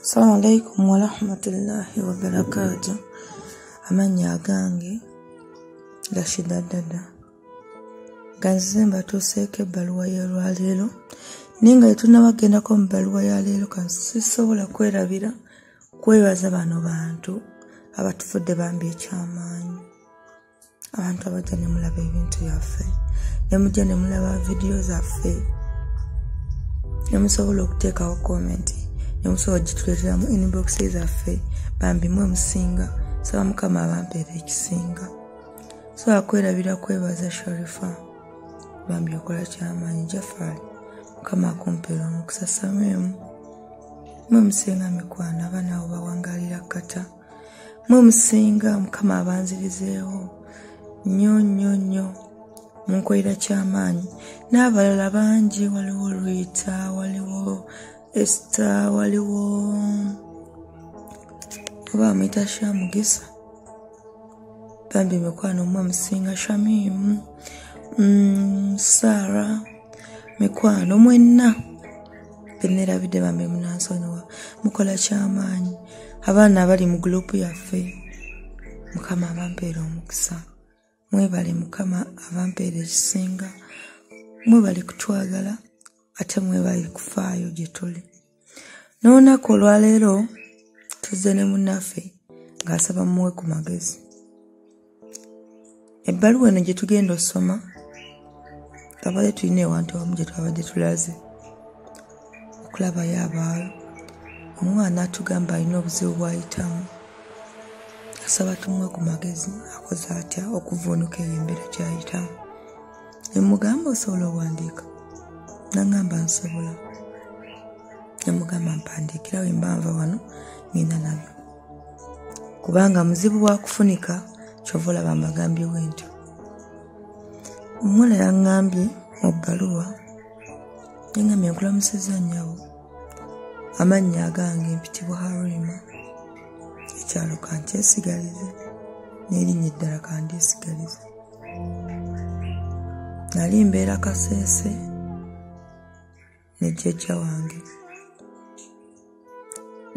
Assalamu alaikum wa rahmatullahi wa barakatuh. Amanya agange Rashida Dada. Ganze mbatuseeko ebbaluwa y'olwaleero ninga tunabagenda mu bbaluwa ya leero kansisobola kwerabira kwebaza bano bantu abatufudde bambi ekyamaanyi. Abantu abajja ne mulaba ebintu byaffe ne mujja ne mulaba vidiyo zaffe ne musobola okuteekawo komenti ne musobola gituleetera mu inbox zaffe bambi mwe musinga saba mukama abampeera ekisinga. So kwerabira kwebaza Sharifa bambi okola kyamaanyi Jafari mukama akumpeera omukisa Samuel mwe musinga mikwano abaana abo bawangalira kata mwe musinga mukama abanzirizeewo nnyo munkolera kyamaanyi n'abalala bangi waliwo Rita waliwo Esther waliwo oba amuyita Shamugisa bambi mikwano mwe musinga Shamim Sarah mikwano mwenna benerabidde bambi munansonyiwa mukola kyamaanyi abaana abali mu gurupu yaffe mukama abampeera omukisa mwebale mukama abampeera ekisinga mwebale kutwagala ate mwebale kufaayo gye tuli. N'olunaku olwaleero tuzze ne munnaffe ng'asaba muwe ku magezi. Ebbaluwa eno gye tugenda osoma twabadde tulina ewantu awamu gye twabadde tulaze okulabayo abaayo omwana atugamba alina obuzibu bw'ayitamu asaba tumuwe ku magezi akoze atya okuvuunuka eyo embeera gy'ayitamu. Ne mugamba osobola owandiika n'angamba nsobola ne mugamba mpandiikirawo embanva wano ngenda nabyo kubanga muzibu bwa kufunika kyova olaba mbagambye bwentyo. Omuwala yaŋŋambye mu bbaluwa yaŋŋambye nkulamusizza nnyabo amannya agange mpitibwa Halima ekyalo kankyesigalize n'erinnya eddala kandyesigalize. Nali mbeera Kaseese ne jjajja wange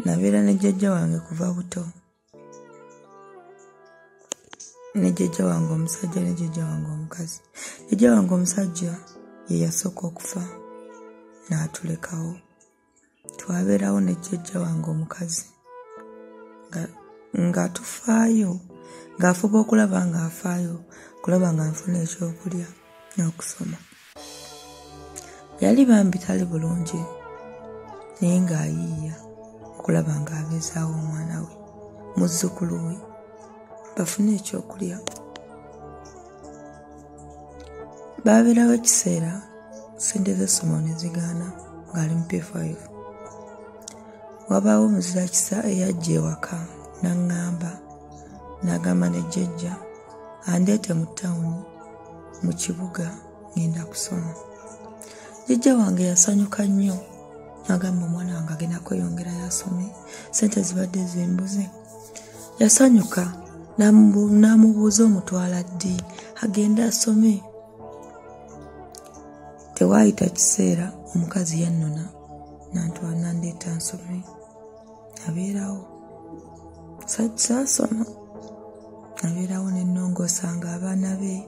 nabeera ne jjajja wange kuva buto ne jjajja wange omusajja ne jjajja wange omukazi. Jjajja wange omusajja ye yasooka okufa n'atulekawo twabeerawo ne jjajja wange omukazi nga tufaayo ng'afuba okulaba ng'afaayo kulaba nga nfuna ekyokulya n'okusoma. Yali bambi tali bulungi naye ng'ayiiya okulaba ng'abeezaawo omwana we muzzukulu we bafune ekyokulya. Baabeerawo ekiseera ssente z'essomo ne zigaana ng'ali mu P5. Wabaawo omuzirakisa eyajja ewaka n'aŋŋamba n'agamba ne jjajja andeete mu ttawuni mu kibuga ngenda kusoma. Jjajja wange yasanyuka nnyo n'agamba omwana wange agenda kweyongerayo asome ssente zibadde zimbuze. Yasanyuka n'amubuuza omutwala ddi agenda asome. Tewaayita kiseera omukazi yannona n'antwala n'andeeta nsome abeerawo saasoma abeerawo ne nnongoosanga abaana be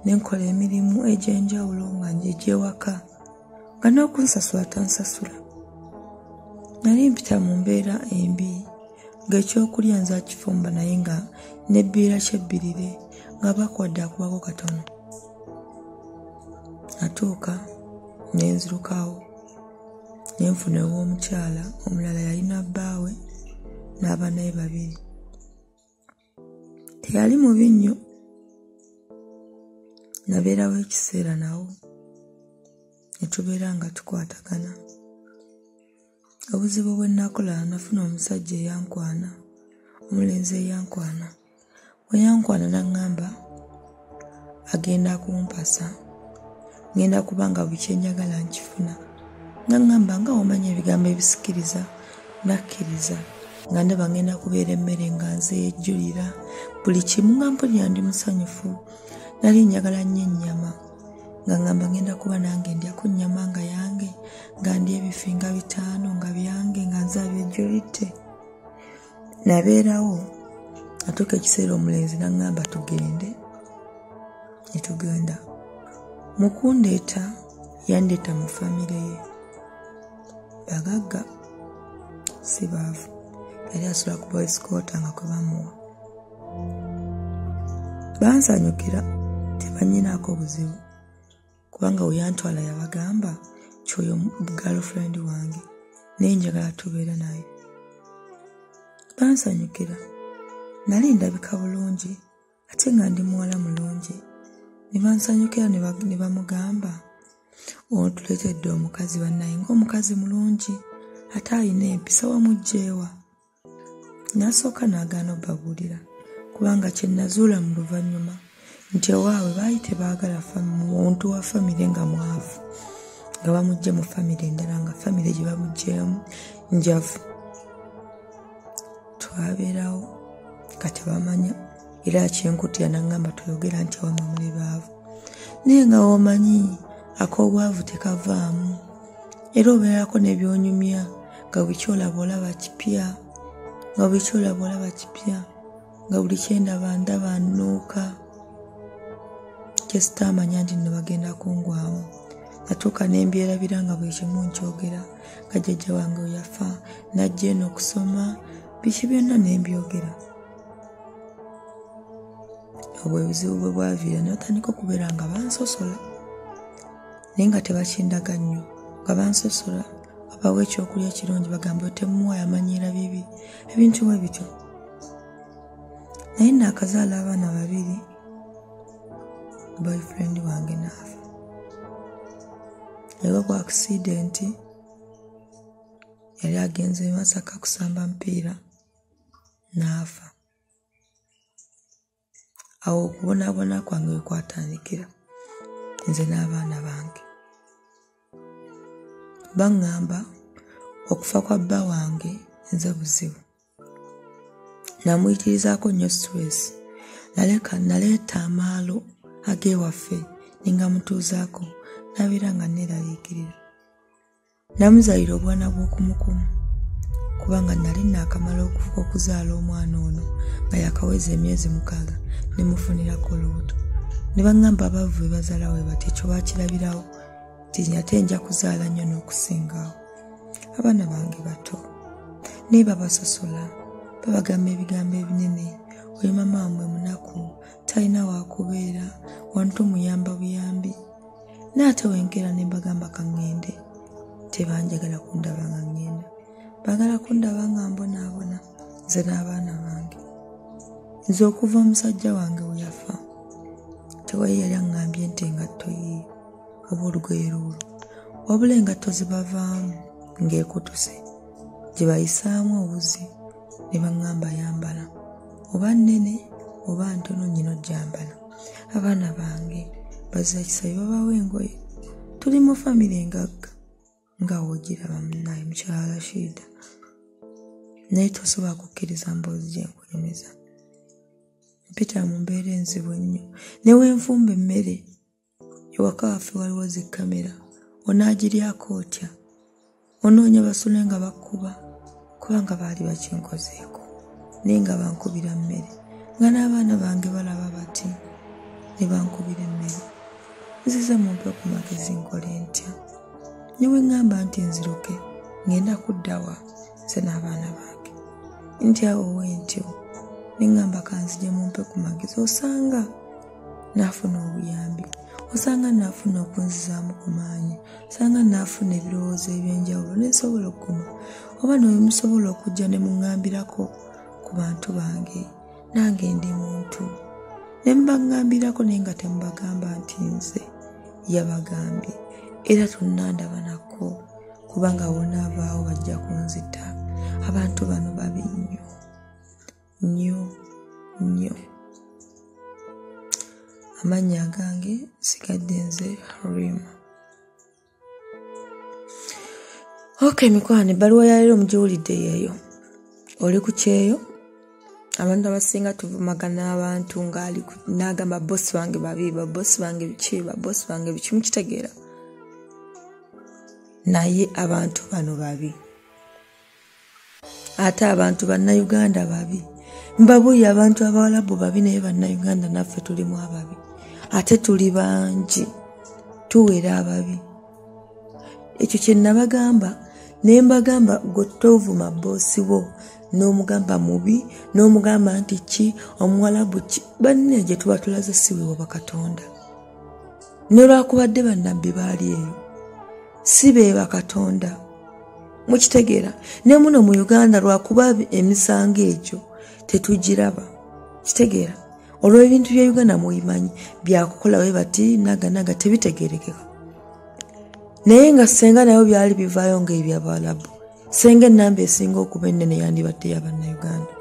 n'enkola emirimu egy'enjawulo nga egy'ewaka nga n'okunsasula tansasula. Nali mpita mu mbeera embi ng'ekyokulya nza kifumba naye nga nebbiira kyebbirire nga bakwadde akubako katono. Natuuka ne nzirukawo ne nfuna ew'omukyala omulala yalina bbaawe n'abaana be babiri. Teyali mubi nnyo nabeerawo ekiseera nawo ne tubeera nga tukwatagana. Obuzibu bwe nakola nafuna omusajja eyankwana omulenzi eyankwana bwe yankwana n'aŋŋamba agenda kumpasa ngenda kubanga buli kyenjagala nkifuna. N'aŋŋamba nga omanya ebigambo ebisikiriza nakkiriza nga ndaba ngenda kubeera emmere nga nzeejjulira buli kimu nga mpulira ndi musanyufu. Nali njagala nnyo ennyama nga ngamba ngenda kuba nange ndyako nnyama nga yange, nga ndya ebifinga 5 nga byange, nga nzaabya ejjolite. Nabeerawo atuuka ekiseera omulenzi n'aŋŋamba tugende. Ne tugenda. Mu kundeeta yandeeta mu famire ye. Bagagga si baavu. Yali asula ku boys quarter nga kwe bamuwa. Bansanyukira tebanyinaako buzibu. Kubanga we yantwala yabagamba kyoyo girlfriend wange naye njagala tubeera naye. Bansanyukira. Nali ndabika bulungi ate nga ndi muwala mulungi. Ne bansanyukira ne bamugamba ono tuleetedde omukazi bannaye ng'omukazi mulungi ate alina empisa wamuggyeewa. N'asooka n'agaana obbabuulira kubanga kye nazuula mu luvannyuma nti owaabwe baali tebaagala muntu wa famire nga mwavu nga bamuggye mu famire endala nga famire gye bamuggyeemu njavu. Twabeerawo kati bamanya era kyenkutira n'aŋŋamba toyogera nti awamwe muli baavu. Naye nga womanyi ak'obwavu tekavaamu era obeerako n'ebyonyumya nga buli kyolaba olaba kipya, nga buli kyendaba ndaba nnuuka. Kye sitaamanya nti nno bagenda kungwamu. Natuuka ne mbyerabira nga buli kimu nkyogera nga jjajja wange we yafa najja eno okusoma biki byonna ne mbyogera. Obwo ebizibu bwe bwaviira ne batandika okubeera nga bansosola naye nga tebakindaga nnyo nga bansosola babawa ekyokulya kirungi bagamba temuwa yamanyiira bibi ebintu bwe bityo. Naye naakazaala abaana 2 boyfriend wange n'afa. Yagwa ku accident, yali agenze Masaka kusamba mpiira n'afa. Awo okubonaabona kwange we kwatandikira nze n'abaana bange. Baŋŋamba okufa kwa bba wange nze buzibu. Namuyitirizaako nnyo stress. Naleeta amaalo ag'ewaffe ninga mutuuzaako nabeera nga neeraliikirira. Namuzaalira obwana bw'okumukumu kubanga nali naakamala okuzaala omwana ono nga yakaweza emyezi 6 ne mufunirako olubuto. Ne baŋŋamba abaavu be bazaala we bati ekyo baakirabirawo nti ate nja kuzaala nnyo n'okusingawo. Abaana bange bato naye babasosola babagamba ebigambo ebinene. Oyo mama wamwe munaku talina waakubeera wantu muyamba buyambi. N'ate wenkera ne mbagamba kaŋŋende tebanjagala kundaba nga ŋŋenda. Baagala kundaba nga mbonaabona nze n'abaana bange. Nze okuva omusajja wange we yafa tewali yali aŋŋambye nti engatto yiiyo oba olugoye luulwo wabula engatto zibavaamu ng'ekutuse gye bayisaamu obuzi ne baŋŋamba yambala oba nnene oba ntono nnyina ojjambala. Abaana bange bazza kisabi babawo engoye. Tuli mu famire engagga nga woogiraba munnaye mukyala Rashida naye tosobola kukkiriza mboozi gye nkunyumiza. Mpita mu mbeera enzibu ennyo ne wenfumba emmere ewaka waffe waliwo zikamera onaagiryako otya onoonya basule nga bakkuba kubanga baali bakinkozeeko naye nga bankubira mmere nga n'abaana bange balaba bati ne bankubira emmere. Nzize mumpe ku magezi nkole ntya? Ne bwe ŋŋamba nti nziruke ŋŋenda kuddawa nze n'abaana bange ntyawo wentyo ne ŋŋamba kanzije mumpe ku magezi osanga naafuna obuyambi, osanga naafuna okunzizaamu ku maanyi, osanga naafuna ebirowoozo eby'enjawulo ne nsobola okuguma oba nemusobola okujja ne muŋŋambirako ku bantu bange nange ndi muntu ne mubaŋŋambirako naye nga temubagamba nti nze yabagambye era tunnandaba nako kubanga wonaavaawo bajja kunzita. Abantu bano babi nnyo. Amannya agange sigadde nze Halima. Okay mikwano, ebbaluwa ya leero mugiwulidde yeeyo. Oli ku kyeyo abantu abasinga tuvumagana abantu ngali nagamba boss wange babi boss wange bichi boss wange bichi mukitegeera naye abantu bano babi ate abantu banna Uganda babi mbabuya abantu abawalabu babi naye banna Uganda naffe tulimu ababi ate tuli bangi tuwera ababi ekyo kye nabagamba nembagamba gotovuma bosi wo n'omugamba mubi n'omugamba nti ki omuwalabu ki banne gye tuba tulaze siwe bakatonda ne lwakubadde bannabbi baali eyo sibe bakatonda mukitegeera ne muno mu Uganda lwakuba emisango egyo tetugiraba kitegeera olwo ebintu bya Uganda muyimanyi byakukola we bati naga tebitegerekeka naye nga senga nayo byali bivaayo nga eby'abalabu senga ennamba esinga okuba ennene yandibadde y'Abannayuganda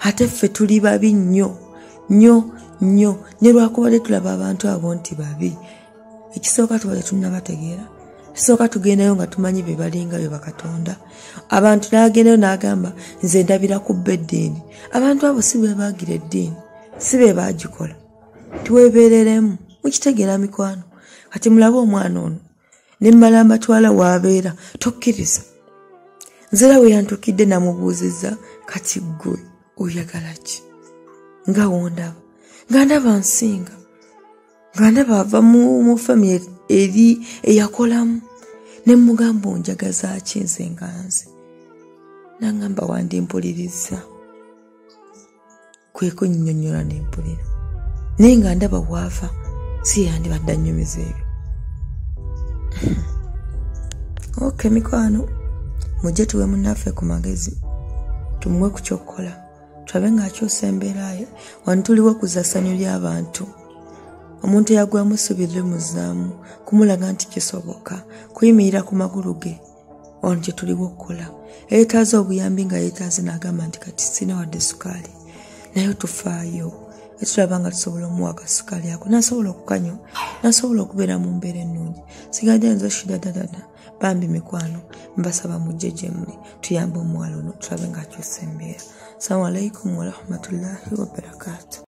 ate ffe tuli babi nnyo ne lwakubadde tulaba abantu abo nti babi ekisooka tubadde tunnabategeera kisooka tugendayo nga tumanyi be balinga be bakatonda abantu n'agendayo n'agamba nze ndabira ku beddiini abantu abo si be baagira eddiini si be baagikola tiweebereremu mukitegeera mikwano kati mulabe omwana ono ne mmala mbatwala waabeera tokkiriza nzera we yantukidde namubuuzizza kati ggwe oyagala ki nga wondaba nga ndaba nsinga nga ndaba ava mu family eri eyakolamu ne mugamba onjagaza ki nze nga nze nangamba wandimpuliriza kwe kunnyonnyola nempulira naye nga ndaba waava si yandibadde annyumiza ebyo okay mikwano mujje tuwe munnaffe ku magezi tumuwe ku kyokkola tulabe ng'akyusa embeera ye wano tuliwo okuza ssanyu ly'abantu omuntu eyagwamu essubi limuzaamu kumulaga nti kisoboka kuyimirira ku magulu ge wano kye tuliwo okukola yeetaaze obuyambi nga yeetaaze n'agamba nti kati sina wadde sukaali naye tufaayo etulaba nga tusobola omuwa akasukaali ako nasobola okukanywa nasobola okubeera mu mbeera ennungi sigadde nze shidadadada bambi mikwano mbasaba mujje gye muli tuyambe omuwala ono tulabe ng'akyusa embeera. Assalamu alaikum wa rahmatullahi wa barakatuh.